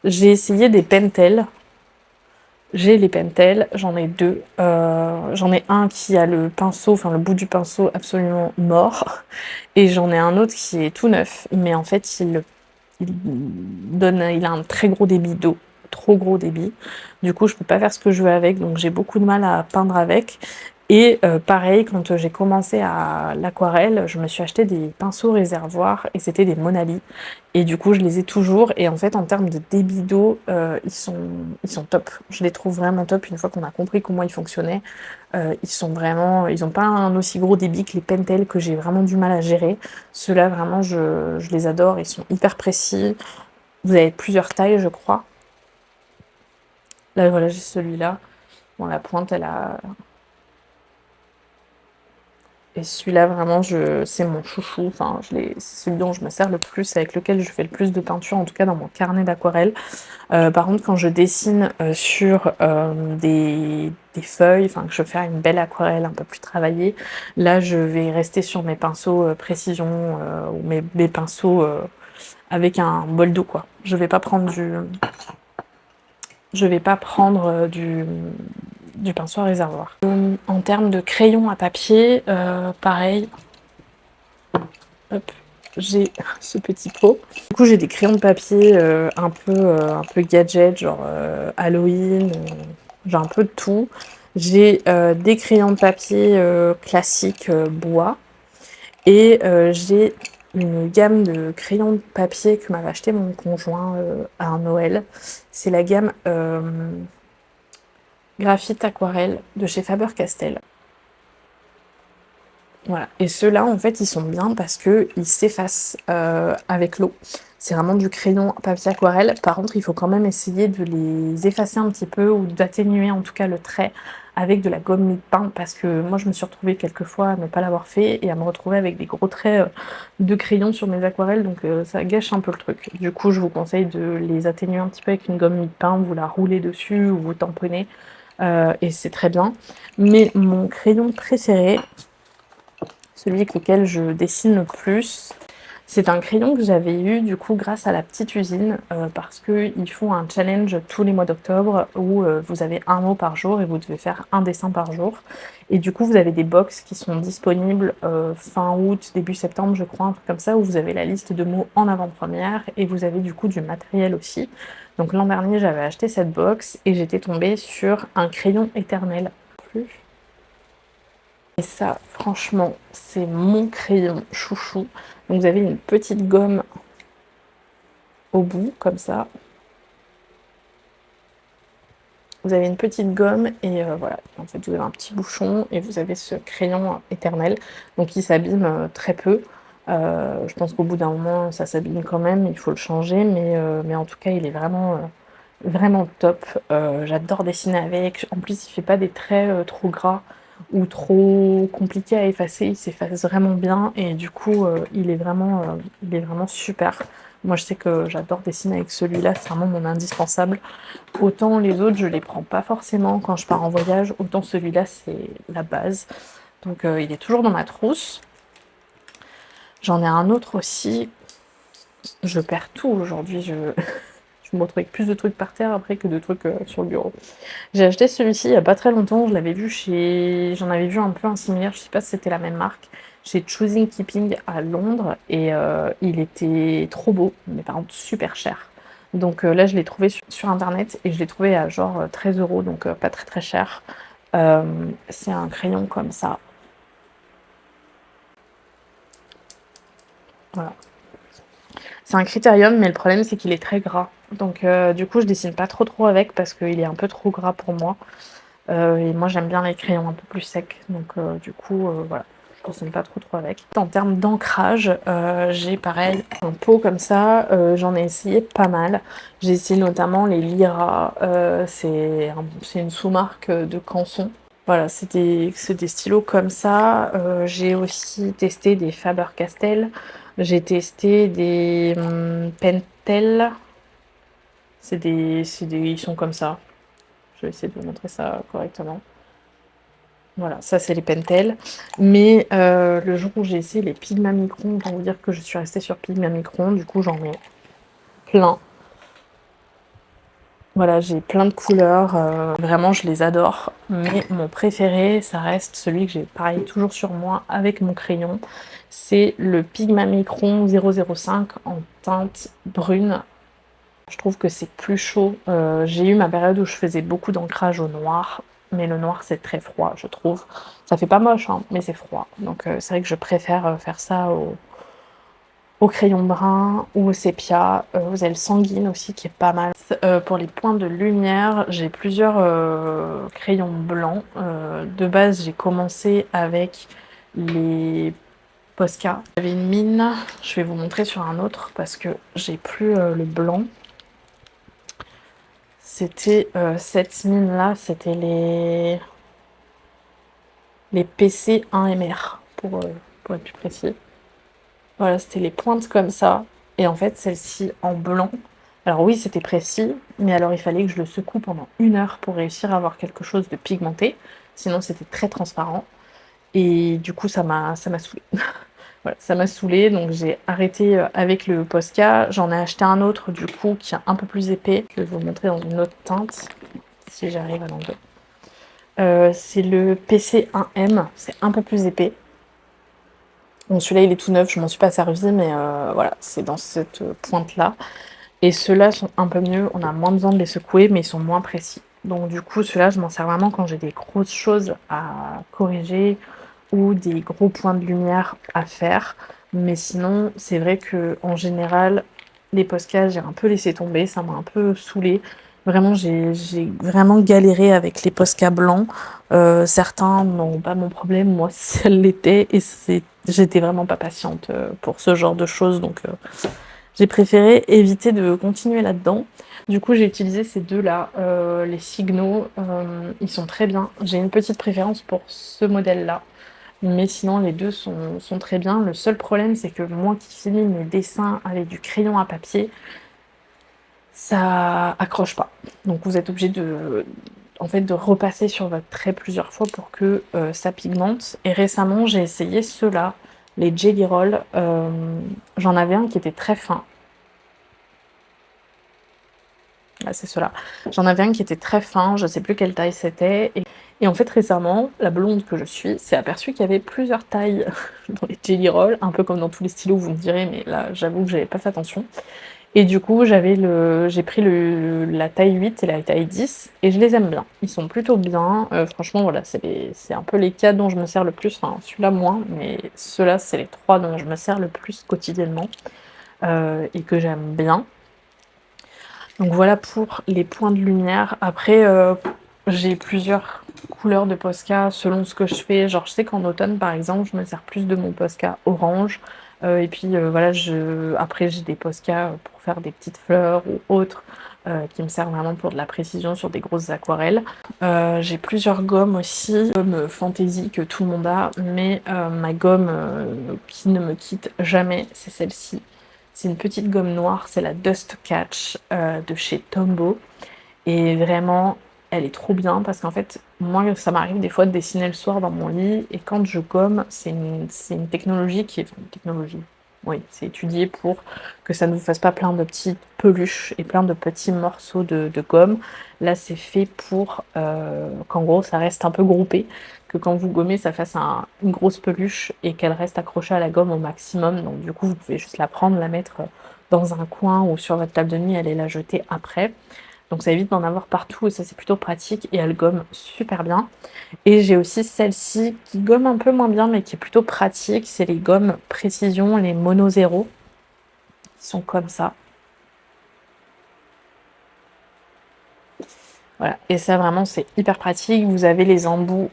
J'ai essayé des Pentel. J'ai les Pentel, j'en ai deux. J'en ai un qui a le pinceau, enfin le bout du pinceau absolument mort, et j'en ai un autre qui est tout neuf, mais en fait il a un très gros débit d'eau, trop gros débit. Du coup, je peux pas faire ce que je veux avec, donc j'ai beaucoup de mal à peindre avec. Et pareil, quand j'ai commencé à l'aquarelle, je me suis acheté des pinceaux réservoirs et c'était des Monali. Et du coup, je les ai toujours. Et en fait, en termes de débit d'eau, ils sont top. Je les trouve vraiment top une fois qu'on a compris comment ils fonctionnaient. Ils ont pas un aussi gros débit que les Pentel que j'ai vraiment du mal à gérer. Ceux-là, vraiment, je les adore. Ils sont hyper précis. Vous avez plusieurs tailles, je crois. Là, voilà, j'ai celui-là. Bon, la pointe, elle a... Et celui-là, vraiment, c'est mon chouchou. Enfin, c'est celui dont je me sers le plus, avec lequel je fais le plus de peinture, en tout cas dans mon carnet d'aquarelle. Par contre, quand je dessine sur des feuilles, enfin que je veux faire une belle aquarelle un peu plus travaillée, là, je vais rester sur mes pinceaux précision ou mes pinceaux avec un bol d'eau, quoi. Je vais pas prendre du pinceau à réservoir. En termes de crayon à papier, pareil, hop, j'ai ce petit pot. Du coup, j'ai des crayons de papier un peu gadget, genre Halloween, j'ai un peu de tout. J'ai des crayons de papier classiques bois et j'ai une gamme de crayons de papier que m'avait acheté mon conjoint à un Noël. C'est la gamme Graphite Aquarelle de chez Faber-Castell. Voilà. Et ceux-là, en fait, ils sont bien parce qu'ils s'effacent avec l'eau. C'est vraiment du crayon papier aquarelle. Par contre, il faut quand même essayer de les effacer un petit peu ou d'atténuer en tout cas le trait avec de la gomme mie-de-pain parce que moi, je me suis retrouvée quelques fois à ne pas l'avoir fait et à me retrouver avec des gros traits de crayon sur mes aquarelles. Donc, ça gâche un peu le truc. Du coup, je vous conseille de les atténuer un petit peu avec une gomme mie-de-pain. Vous la roulez dessus ou vous tamponnez et c'est très bien. Mais mon crayon préféré, celui avec lequel je dessine le plus. C'est un crayon que j'avais eu du coup grâce à la petite usine parce qu'ils font un challenge tous les mois d'octobre où vous avez un mot par jour et vous devez faire un dessin par jour. Et du coup vous avez des box qui sont disponibles fin août, début septembre je crois, un truc comme ça, où vous avez la liste de mots en avant-première et vous avez du coup du matériel aussi. Donc l'an dernier j'avais acheté cette box et j'étais tombée sur un crayon éternel. Et ça, franchement, c'est mon crayon chouchou. Donc vous avez une petite gomme au bout, comme ça. Vous avez une petite gomme et voilà. En fait, vous avez un petit bouchon et vous avez ce crayon éternel. Donc il s'abîme très peu. Je pense qu'au bout d'un moment, ça s'abîme quand même. Il faut le changer. Mais en tout cas, il est vraiment top. J'adore dessiner avec. En plus, il fait pas des traits trop gras ou trop compliqués à effacer. Il s'efface vraiment bien et du coup, il est vraiment super. Moi, je sais que j'adore dessiner avec celui-là. C'est vraiment mon indispensable. Autant les autres, je les prends pas forcément quand je pars en voyage. Autant celui-là, c'est la base. Donc, il est toujours dans ma trousse. J'en ai un autre aussi. Je perds tout aujourd'hui. Je me retrouve avec plus de trucs par terre après que de trucs sur le bureau. J'ai acheté celui-ci il y a pas très longtemps, j'en avais vu un peu un similaire, je sais pas si c'était la même marque, chez Choosing Keeping à Londres et il était trop beau, mais par contre super cher. Donc là, je l'ai trouvé sur internet et je l'ai trouvé à genre 13 €, donc pas très très cher. C'est un crayon comme ça. Voilà. C'est un critérium, mais le problème c'est qu'il est très gras. Donc du coup, je dessine pas trop avec parce qu'il est un peu trop gras pour moi. Et moi j'aime bien les crayons un peu plus secs, donc du coup voilà, je dessine pas trop avec. En termes d'ancrage, j'ai pareil un pot comme ça, j'en ai essayé pas mal. J'ai essayé notamment les Lyra, c'est une sous-marque de Canson. Voilà, c'est des stylos comme ça. J'ai aussi testé des Faber-Castell, j'ai testé des Pentel, ils sont comme ça. Je vais essayer de vous montrer ça correctement. Voilà, ça c'est les Pentel. Mais le jour où j'ai essayé les Pigma Micron, pour vous dire que je suis restée sur Pigma Micron, du coup j'en ai plein. Voilà, j'ai plein de couleurs, vraiment je les adore. Mais mon préféré, ça reste celui que j'ai pareil toujours sur moi avec mon crayon. C'est le Pigma Micron 005 en teinte brune. Je trouve que c'est plus chaud. J'ai eu ma période où je faisais beaucoup d'ancrage au noir, mais le noir c'est très froid, je trouve. Ça fait pas moche, hein, mais c'est froid. Donc c'est vrai que je préfère faire ça au crayon brun ou au sépia. Vous avez le sanguine aussi qui est pas mal. Pour les points de lumière, j'ai plusieurs crayons blancs. De base, j'ai commencé avec les Posca. J'avais une mine, je vais vous montrer sur un autre parce que j'ai plus le blanc. C'était cette mine-là, c'était les PC1MR pour être plus précis. Voilà, c'était les pointes comme ça. Et en fait, celle-ci en blanc. Alors oui, c'était précis, mais alors il fallait que je le secoue pendant 1 heure pour réussir à avoir quelque chose de pigmenté. Sinon, c'était très transparent. Et du coup, ça m'a saoulée. Voilà, ça m'a saoulée, donc j'ai arrêté avec le Posca. J'en ai acheté un autre, du coup, qui est un peu plus épais. Je vais vous montrer dans une autre teinte, si j'arrive à l'enlever. C'est le PC1M, c'est un peu plus épais. Bon, celui-là, il est tout neuf, je m'en suis pas servi, mais voilà, c'est dans cette pointe-là. Et ceux-là sont un peu mieux, on a moins besoin de les secouer, mais ils sont moins précis. Donc du coup, ceux-là, je m'en sers vraiment quand j'ai des grosses choses à corriger ou des gros points de lumière à faire. Mais sinon, c'est vrai que en général, les Posca, j'ai un peu laissé tomber, ça m'a un peu saoulée. Vraiment, j'ai vraiment galéré avec les Posca blancs. Certains n'ont pas mon problème, moi, ça l'était, et j'étais vraiment pas patiente pour ce genre de choses, donc j'ai préféré éviter de continuer là-dedans. Du coup, j'ai utilisé ces deux-là, les Signo, ils sont très bien. J'ai une petite préférence pour ce modèle-là, mais sinon les deux sont très bien. Le seul problème, c'est que moi qui finis mes dessins avec du crayon à papier, ça accroche pas. Donc vous êtes obligé en fait, de repasser sur votre trait plusieurs fois pour que ça pigmente. Et récemment, j'ai essayé ceux-là, les Jelly Roll. J'en avais un qui était très fin. Là, c'est ceux-là. J'en avais un qui était très fin, je sais plus quelle taille c'était. Et en fait, récemment, la blonde que je suis s'est aperçue qu'il y avait plusieurs tailles dans les Jelly Roll, un peu comme dans tous les stylos, vous me direz, mais là, j'avoue que j'avais pas fait attention. Et du coup, j'ai pris la taille 8 et la taille 10, et je les aime bien. Ils sont plutôt bien. Franchement, voilà, c'est un peu les 4 dont je me sers le plus. Enfin, celui-là moins, mais ceux-là, c'est les 3 dont je me sers le plus quotidiennement et que j'aime bien. Donc voilà pour les points de lumière. Après, j'ai plusieurs couleurs de Posca selon ce que je fais. Genre, je sais qu'en automne, par exemple, je me sers plus de mon Posca orange. Et puis voilà, après j'ai des Posca pour faire des petites fleurs ou autres qui me servent vraiment pour de la précision sur des grosses aquarelles. J'ai plusieurs gommes aussi, gomme Fantasy que tout le monde a, mais ma gomme qui ne me quitte jamais, c'est celle-ci. C'est une petite gomme noire, c'est la Dust Catch de chez Tombow. Et vraiment, elle est trop bien parce qu'en fait, moi, ça m'arrive des fois de dessiner le soir dans mon lit. Et quand je gomme, c'est une technologie qui est... Enfin, une technologie. oui, c'est étudié pour que ça ne vous fasse pas plein de petites peluches et plein de petits morceaux de gomme. Là, c'est fait pour qu'en gros, ça reste un peu groupé, que quand vous gommez, ça fasse une grosse peluche et qu'elle reste accrochée à la gomme au maximum. Donc du coup, vous pouvez juste la prendre, la mettre dans un coin ou sur votre table de nuit, aller la jeter après. Donc ça évite d'en avoir partout et ça c'est plutôt pratique et elle gomme super bien. Et j'ai aussi celle-ci qui gomme un peu moins bien mais qui est plutôt pratique, c'est les gommes Précision, les Mono Zéro, qui sont comme ça. Voilà, et ça vraiment c'est hyper pratique, vous avez les embouts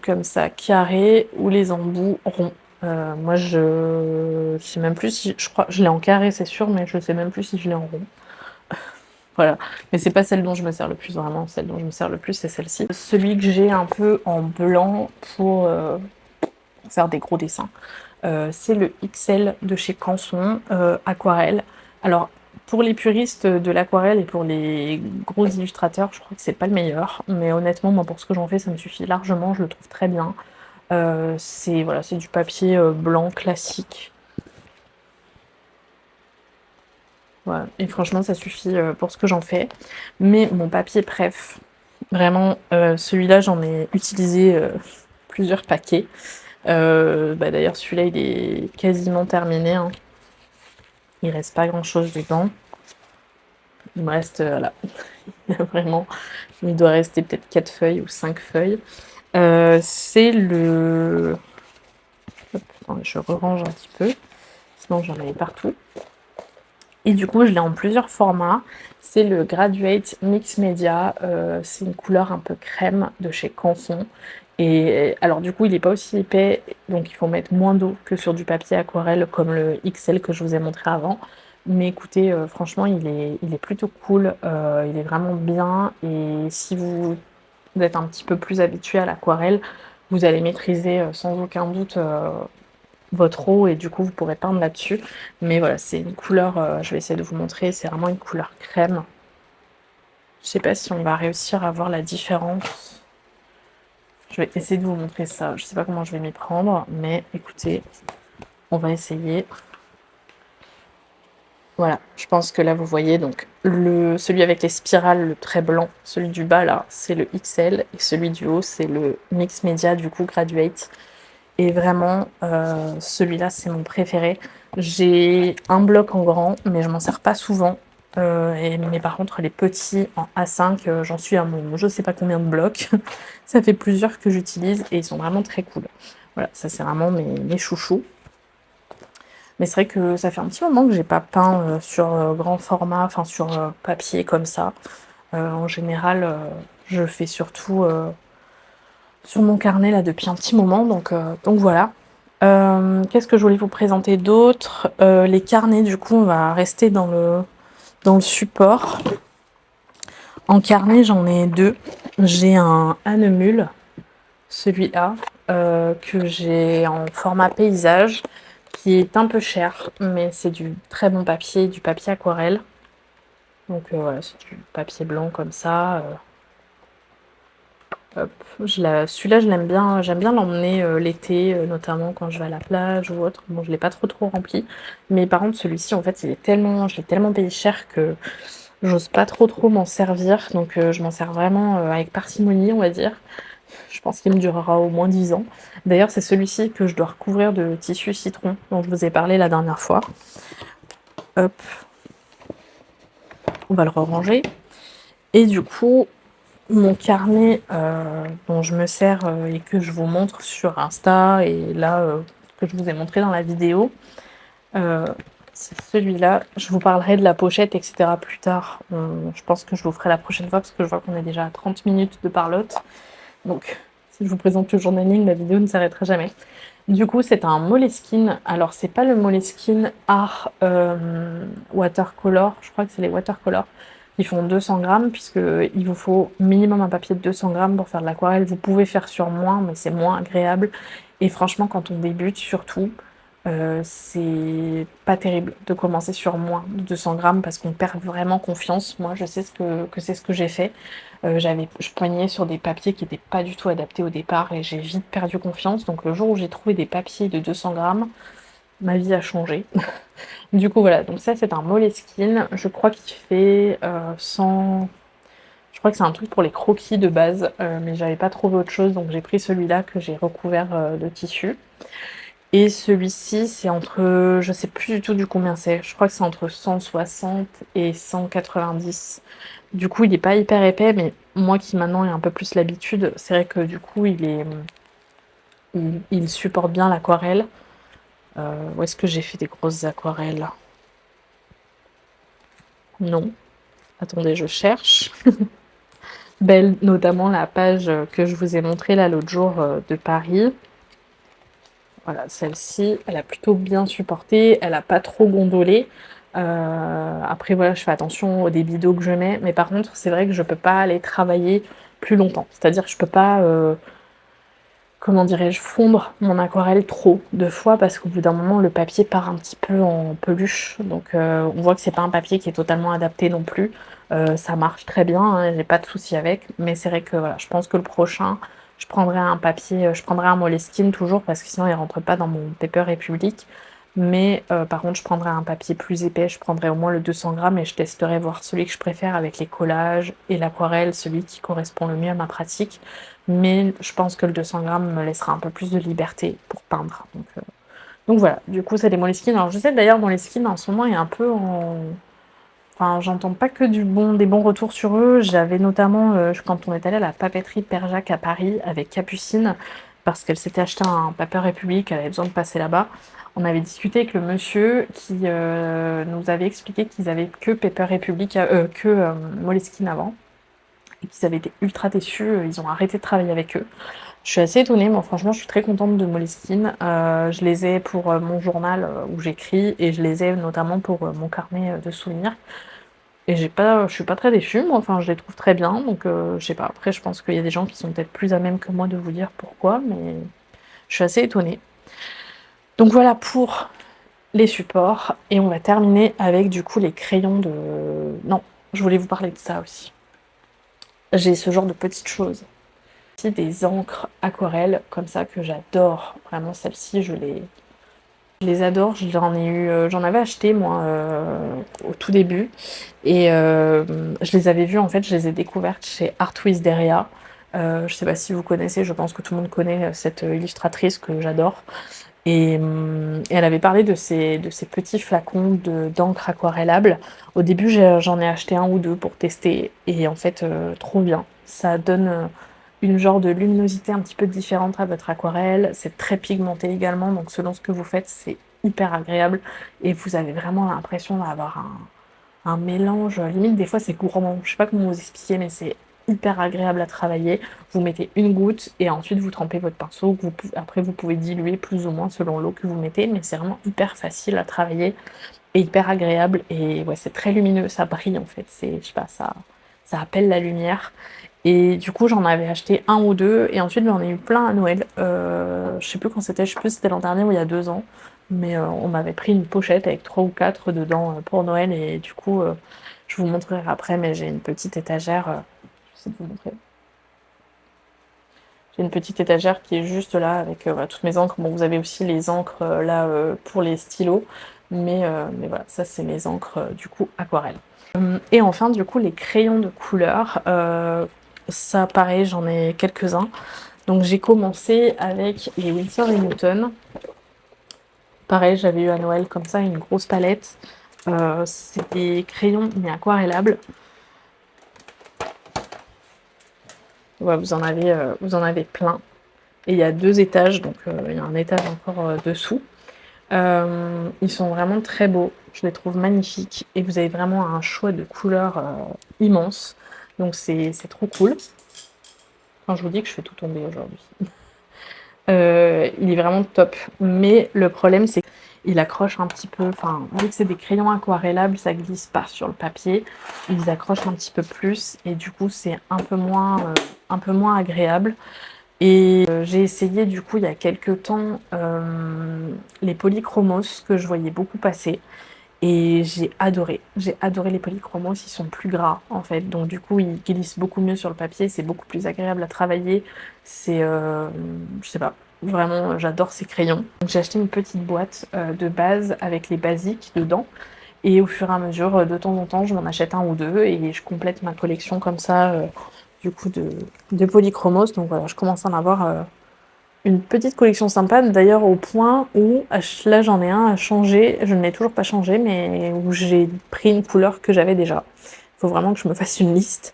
comme ça carrés ou les embouts ronds. Moi je sais même plus si, je crois, je l'ai en carré c'est sûr, mais je sais même plus si je l'ai en rond. Voilà, mais c'est pas celle dont je me sers le plus, vraiment, celle dont je me sers le plus, c'est celle-ci. Celui que j'ai un peu en blanc pour faire des gros dessins, c'est le XL de chez Canson, aquarelle. Alors, pour les puristes de l'aquarelle et pour les gros illustrateurs, je crois que c'est pas le meilleur, mais honnêtement, moi, pour ce que j'en fais, ça me suffit largement, je le trouve très bien. C'est voilà, c'est du papier blanc classique. Voilà. Et franchement, ça suffit pour ce que j'en fais. Mais mon papier préf, vraiment, celui-là, j'en ai utilisé plusieurs paquets. D'ailleurs, celui-là, il est quasiment terminé, hein. Il reste pas grand-chose dedans. Il me reste, voilà, vraiment, il doit rester peut-être 4 feuilles ou 5 feuilles. C'est le... Hop, attendez, je range un petit peu, sinon j'en avais partout. Et du coup, je l'ai en plusieurs formats. C'est le Graduate Mix Media. C'est une couleur un peu crème de chez Canson. Et alors du coup, il n'est pas aussi épais, donc il faut mettre moins d'eau que sur du papier aquarelle comme le XL que je vous ai montré avant. Mais écoutez, franchement, il est plutôt cool. Il est vraiment bien. Et si vous êtes un petit peu plus habitué à l'aquarelle, vous allez maîtriser sans aucun doute votre eau et du coup vous pourrez peindre là-dessus. Mais voilà, c'est une couleur, je vais essayer de vous montrer, c'est vraiment une couleur crème. Je sais pas si on va réussir à voir la différence. Je vais essayer de vous montrer ça. Je sais pas comment je vais m'y prendre, mais écoutez, on va essayer. Voilà, je pense que là vous voyez donc celui avec les spirales, le trait blanc, celui du bas là, c'est le XL et celui du haut c'est le Mix Media du coup Graduate. Et vraiment, celui-là, c'est mon préféré. J'ai un bloc en grand, mais je m'en sers pas souvent. Mais par contre, les petits en A5, j'en suis à mon je sais pas combien de blocs. Ça fait plusieurs que j'utilise et ils sont vraiment très cool. Voilà, ça c'est vraiment mes chouchous. Mais c'est vrai que ça fait un petit moment que j'ai pas peint sur grand format, enfin sur papier comme ça. En général, je fais surtout sur mon carnet là depuis un petit moment, donc voilà. Qu'est-ce que je voulais vous présenter d'autre? Les carnets, du coup, on va rester dans le support. En carnet, j'en ai deux. J'ai un Annemule, celui-là, que j'ai en format paysage, qui est un peu cher, mais c'est du très bon papier, du papier aquarelle. Donc voilà, c'est du papier blanc comme ça. Hop, celui-là, je l'aime bien, j'aime bien l'emmener l'été, notamment quand je vais à la plage ou autre. Bon, je l'ai pas trop rempli, mais par contre celui-ci, en fait, je l'ai tellement payé cher que j'ose pas trop m'en servir, donc je m'en sers vraiment avec parcimonie, on va dire. Je pense qu'il me durera au moins 10 ans. D'ailleurs, c'est celui-ci que je dois recouvrir de tissu citron, dont je vous ai parlé la dernière fois. Hop, on va le ranger. Et du coup, mon carnet dont je me sers et que je vous montre sur Insta et là que je vous ai montré dans la vidéo, c'est celui-là. Je vous parlerai de la pochette, etc. plus tard. Je pense que je vous ferai la prochaine fois parce que je vois qu'on est déjà à 30 minutes de parlotte. Donc, si je vous présente le journaling, la vidéo ne s'arrêtera jamais. Du coup, c'est un Moleskine. Alors, c'est pas le Moleskine Art Watercolor. Je crois que c'est les Watercolor. Ils font 200 grammes puisqu'il vous faut minimum un papier de 200 grammes pour faire de l'aquarelle. Vous pouvez faire sur moins, mais c'est moins agréable. Et franchement, quand on débute, surtout, c'est pas terrible de commencer sur moins de 200 grammes parce qu'on perd vraiment confiance. Moi, je sais que c'est ce que j'ai fait. Je poignais sur des papiers qui n'étaient pas du tout adaptés au départ et j'ai vite perdu confiance. Donc le jour où j'ai trouvé des papiers de 200 grammes, ma vie a changé. Du coup, voilà. Donc ça, c'est un Moleskine. Je crois qu'il fait 100... Je crois que c'est un truc pour les croquis de base, mais j'avais pas trouvé autre chose, donc j'ai pris celui-là que j'ai recouvert de tissu. Et celui-ci, c'est entre, je sais plus du tout du combien c'est, je crois que c'est entre 160 et 190. Du coup, il est pas hyper épais, mais moi qui maintenant ai un peu plus l'habitude, c'est vrai que du coup, il supporte bien l'aquarelle. Où est-ce que j'ai fait des grosses aquarelles? Non. Attendez, je cherche. Belle, notamment la page que je vous ai montrée là l'autre jour de Paris. Voilà, celle-ci, elle a plutôt bien supporté, elle a pas trop gondolé. Après, voilà, je fais attention au débit d'eau que je mets, mais par contre, c'est vrai que je peux pas aller travailler plus longtemps. C'est-à-dire que je peux pas, comment dirais-je, fondre mon aquarelle trop de fois parce qu'au bout d'un moment, le papier part un petit peu en peluche. Donc, on voit que c'est pas un papier qui est totalement adapté non plus. Ça marche très bien, hein, j'ai pas de souci avec, mais c'est vrai que voilà, je pense que le prochain, je prendrai un papier, je prendrai un Moleskine toujours parce que sinon il rentre pas dans mon Paper République. Mais par contre, je prendrai un papier plus épais, je prendrai au moins le 200 grammes et je testerai voir celui que je préfère avec les collages et l'aquarelle, celui qui correspond le mieux à ma pratique. Mais je pense que le 200 grammes me laissera un peu plus de liberté pour peindre. Donc voilà, du coup, c'est des Moleskine. Alors je sais d'ailleurs, Moleskine en ce moment est un peu en... Enfin, j'entends pas que des bons retours sur eux. J'avais notamment, quand on est allé à la papeterie Père Jacques à Paris avec Capucine, parce qu'elle s'était acheté un Paper République, elle avait besoin de passer là-bas. On avait discuté avec le monsieur qui nous avait expliqué qu'ils avaient que Paper République, Moleskine avant, et qu'ils avaient été ultra déçus. Ils ont arrêté de travailler avec eux. Je suis assez étonnée, moi franchement je suis très contente de Moleskine. Je les ai pour mon journal où j'écris et je les ai notamment pour mon carnet de souvenirs. Et je suis pas très déçue, moi, enfin je les trouve très bien, donc je sais pas, après je pense qu'il y a des gens qui sont peut-être plus à même que moi de vous dire pourquoi, mais je suis assez étonnée. Donc voilà pour les supports, et on va terminer avec du coup les crayons de... Non, je voulais vous parler de ça aussi. J'ai ce genre de petites choses. Aussi des encres aquarelles comme ça que j'adore, vraiment celles-ci je les adore, j'en avais acheté moi au tout début et je les avais vues en fait, je les ai découvertes chez Art Wisteria. Je sais pas si vous connaissez, je pense que tout le monde connaît cette illustratrice que j'adore. Et elle avait parlé de ces petits flacons d'encre aquarellable. Au début, j'en ai acheté un ou deux pour tester et en fait, trop bien. Ça donne une genre de luminosité un petit peu différente à votre aquarelle. C'est très pigmenté également, donc selon ce que vous faites, c'est hyper agréable et vous avez vraiment l'impression d'avoir un mélange. Limite, des fois, c'est gourmand. Je sais pas comment vous expliquer, mais c'est hyper agréable à travailler. Vous mettez une goutte et ensuite vous trempez votre pinceau. Après, vous pouvez diluer plus ou moins selon l'eau que vous mettez, mais c'est vraiment hyper facile à travailler et hyper agréable. Et ouais, c'est très lumineux, ça brille en fait. Je sais pas, ça appelle la lumière. Et du coup, j'en avais acheté un ou deux, et ensuite j'en ai eu plein à Noël. Je sais plus quand c'était, je sais plus si c'était l'an dernier ou il y a 2 ans, mais on m'avait pris une pochette avec 3 ou 4 dedans pour Noël, et du coup, je vous montrerai après, mais j'ai une petite étagère, je sais de vous montrer. J'ai une petite étagère qui est juste là avec voilà, toutes mes encres. Bon, vous avez aussi les encres là pour les stylos, mais voilà, ça c'est mes encres du coup aquarelles. Et enfin, du coup, les crayons de couleur. Ça, pareil, j'en ai quelques-uns. Donc, j'ai commencé avec les Winsor & Newton. Pareil, j'avais eu à Noël comme ça une grosse palette. C'est des crayons mais aquarellables. Ouais, vous en avez plein. Et il y a 2 étages, donc il y a un étage encore dessous. Ils sont vraiment très beaux, je les trouve magnifiques et vous avez vraiment un choix de couleurs immense, donc c'est trop cool. Quand je vous dis que je fais tout tomber aujourd'hui. Il est vraiment top, mais le problème c'est qu'il accroche un petit peu, enfin vu que c'est des crayons aquarellables, ça glisse pas sur le papier, ils accrochent un petit peu plus et du coup c'est un peu moins agréable. Et j'ai essayé du coup il y a quelques temps les polychromos que je voyais beaucoup passer. Et j'ai adoré. J'ai adoré les polychromos, ils sont plus gras en fait. Donc du coup, ils glissent beaucoup mieux sur le papier, c'est beaucoup plus agréable à travailler. C'est, je sais pas, vraiment, j'adore ces crayons. Donc j'ai acheté une petite boîte de base avec les basiques dedans. Et au fur et à mesure, de temps en temps, je m'en achète un ou deux et je complète ma collection comme ça, du coup, de polychromos. Donc voilà, je commence à en avoir une petite collection sympa, d'ailleurs au point où, là j'en ai un à changer, je ne l'ai toujours pas changé, mais où j'ai pris une couleur que j'avais déjà. Il faut vraiment que je me fasse une liste.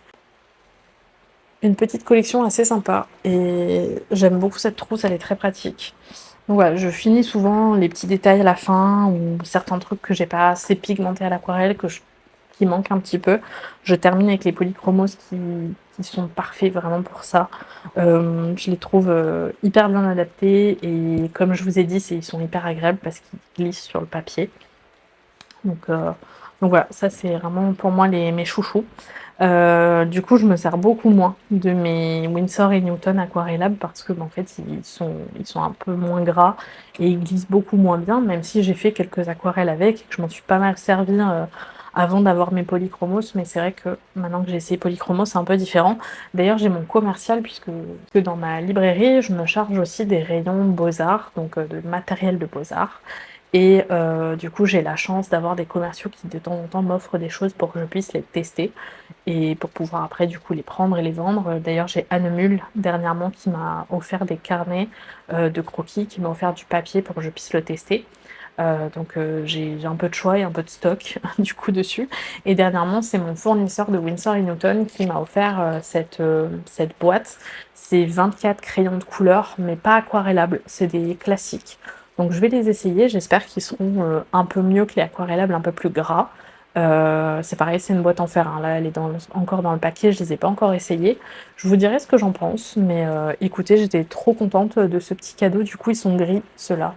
Une petite collection assez sympa, et j'aime beaucoup cette trousse, elle est très pratique. Donc voilà, je finis souvent les petits détails à la fin, ou certains trucs que j'ai pas assez pigmentés à l'aquarelle, qui manquent un petit peu. Je termine avec les polychromos qui sont parfaits vraiment pour ça. Je les trouve hyper bien adaptés et comme je vous ai dit, ils sont hyper agréables parce qu'ils glissent sur le papier. Donc, euh, donc voilà, ça c'est vraiment pour moi mes chouchous. Du coup, je me sers beaucoup moins de mes Winsor et Newton aquarellables parce que en fait, ils sont un peu moins gras et ils glissent beaucoup moins bien, même si j'ai fait quelques aquarelles avec et que je m'en suis pas mal servi avant d'avoir mes polychromos. Mais c'est vrai que maintenant que j'ai essayé polychromos, c'est un peu différent. D'ailleurs, j'ai mon commercial puisque dans ma librairie, je me charge aussi des rayons beaux-arts, donc de matériel de beaux-arts. Et du coup, j'ai la chance d'avoir des commerciaux qui de temps en temps m'offrent des choses pour que je puisse les tester et pour pouvoir après du coup les prendre et les vendre. D'ailleurs, j'ai Annemule dernièrement qui m'a offert des carnets de croquis, qui m'a offert du papier pour que je puisse le tester. J'ai un peu de choix et un peu de stock du coup dessus. Et dernièrement, c'est mon fournisseur de Winsor & Newton qui m'a offert cette boîte. C'est 24 crayons de couleur, mais pas aquarellables, c'est des classiques. Donc je vais les essayer, j'espère qu'ils seront un peu mieux que les aquarellables, un peu plus gras. C'est pareil, c'est une boîte en fer, hein. Là elle est encore dans le paquet, je les ai pas encore essayés. Je vous dirai ce que j'en pense, mais écoutez, j'étais trop contente de ce petit cadeau. Du coup, ils sont gris, ceux-là,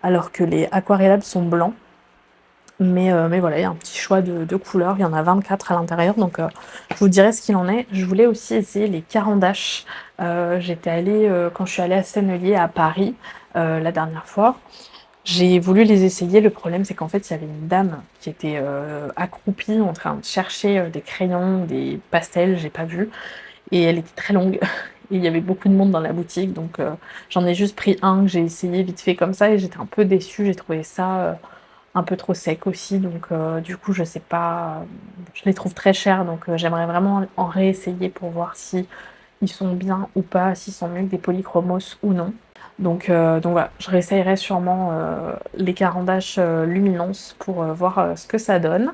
alors que les aquarellables sont blancs. Mais voilà, il y a un petit choix de couleurs, il y en a 24 à l'intérieur, donc je vous dirai ce qu'il en est. Je voulais aussi essayer les Caran-d'Ache. J'étais allée, quand je suis allée à Sennelier à Paris la dernière fois, j'ai voulu les essayer. Le problème, c'est qu'en fait, il y avait une dame qui était accroupie en train de chercher des crayons, des pastels, j'ai pas vu, et elle était très longue. Et il y avait beaucoup de monde dans la boutique, donc j'en ai juste pris un que j'ai essayé vite fait comme ça, et j'étais un peu déçue, j'ai trouvé ça un peu trop sec aussi, donc du coup je sais pas, je les trouve très chers, donc j'aimerais vraiment en réessayer pour voir si ils sont bien ou pas, s'ils sont mieux que des polychromos ou non. Donc voilà, je réessayerai sûrement les Caran-d'Ache Luminance pour voir ce que ça donne.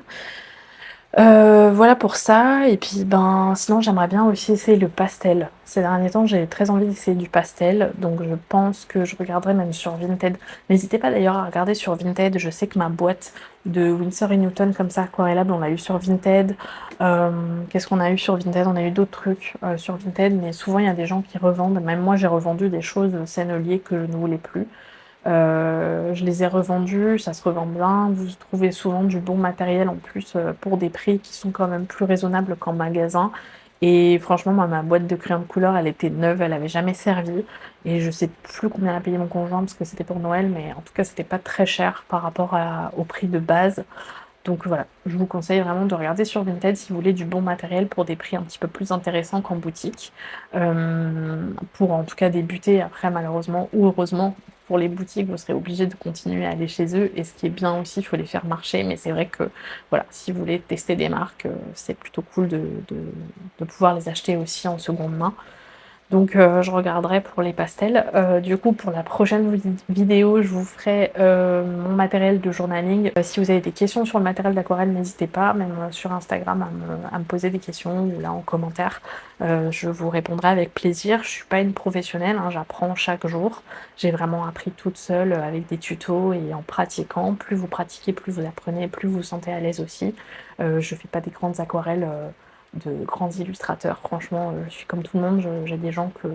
Voilà pour ça, et puis ben sinon j'aimerais bien aussi essayer le pastel. Ces derniers temps j'ai très envie d'essayer du pastel, donc je pense que je regarderai même sur Vinted. N'hésitez pas d'ailleurs à regarder sur Vinted, je sais que ma boîte de Winsor & Newton comme ça aquarellable on l'a eu sur Vinted. Qu'est-ce qu'on a eu sur Vinted? On a eu d'autres trucs sur Vinted, mais souvent il y a des gens qui revendent, même moi j'ai revendu des choses Sennelier que je ne voulais plus. Je les ai revendus, ça se revend bien. Vous trouvez souvent du bon matériel en plus pour des prix qui sont quand même plus raisonnables qu'en magasin. Et franchement, moi, ma boîte de crayons de couleur, elle était neuve, elle avait jamais servi. Et je sais plus combien a payé mon conjoint parce que c'était pour Noël, mais en tout cas, c'était pas très cher par rapport au prix de base. Donc voilà, je vous conseille vraiment de regarder sur Vinted si vous voulez du bon matériel pour des prix un petit peu plus intéressants qu'en boutique. Pour en tout cas débuter, après malheureusement ou heureusement, pour les boutiques, vous serez obligé de continuer à aller chez eux. Et ce qui est bien aussi, il faut les faire marcher. Mais c'est vrai que voilà, si vous voulez tester des marques, c'est plutôt cool de pouvoir les acheter aussi en seconde main. Donc je regarderai pour les pastels. Du coup, pour la prochaine vidéo, je vous ferai mon matériel de journaling. Si vous avez des questions sur le matériel d'aquarelle, n'hésitez pas, même sur Instagram, à me poser des questions ou là en commentaire. Je vous répondrai avec plaisir. Je suis pas une professionnelle, hein, j'apprends chaque jour. J'ai vraiment appris toute seule avec des tutos et en pratiquant. Plus vous pratiquez, plus vous apprenez, plus vous vous sentez à l'aise aussi. Je fais pas des grandes aquarelles de grands illustrateurs. Franchement, je suis comme tout le monde, j'ai des gens que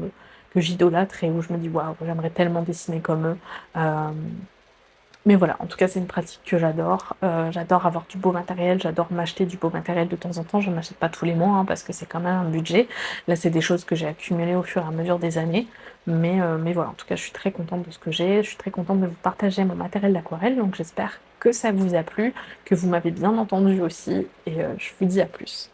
j'idolâtre et où je me dis waouh, j'aimerais tellement dessiner comme eux. Mais voilà, en tout cas, c'est une pratique que j'adore. J'adore avoir du beau matériel, j'adore m'acheter du beau matériel de temps en temps. Je n'en achète pas tous les mois, hein, parce que c'est quand même un budget. Là, c'est des choses que j'ai accumulées au fur et à mesure des années. Mais voilà, en tout cas, je suis très contente de ce que j'ai. Je suis très contente de vous partager mon matériel d'aquarelle. Donc j'espère que ça vous a plu, que vous m'avez bien entendu aussi. Et je vous dis à plus.